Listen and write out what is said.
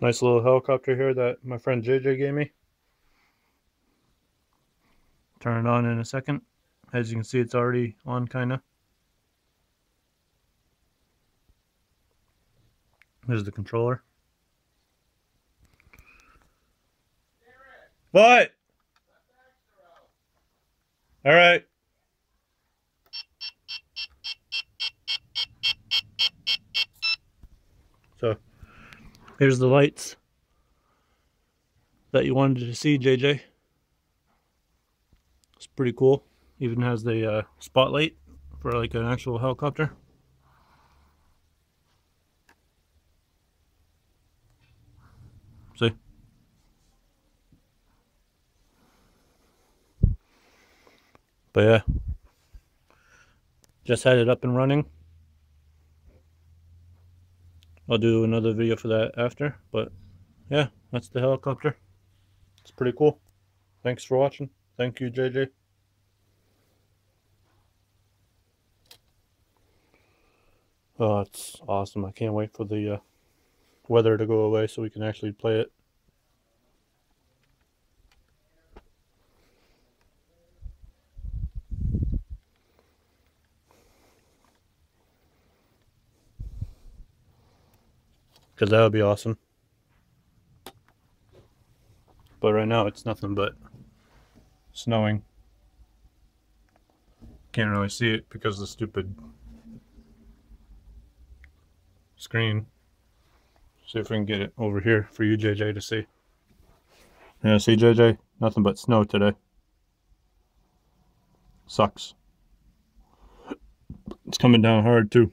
Nice little helicopter here that my friend JJ gave me. Turn it on in a second. As you can see, it's already on, kind of. There's the controller. What? All right. So here's the lights that you wanted to see, JJ. It's pretty cool. Even has the spotlight for like an actual helicopter. See? But yeah, just had it up and running. I'll do another video for that after, but yeah, that's the helicopter. It's pretty cool. Thanks for watching. Thank you, JJ. Oh, it's awesome. I can't wait for the weather to go away so we can actually play it. Because that would be awesome. But right now it's nothing but snowing. Can't really see it because of the stupid screen. See if we can get it over here for you, JJ, to see. Yeah, see, JJ? Nothing but snow today. Sucks. It's coming down hard, too.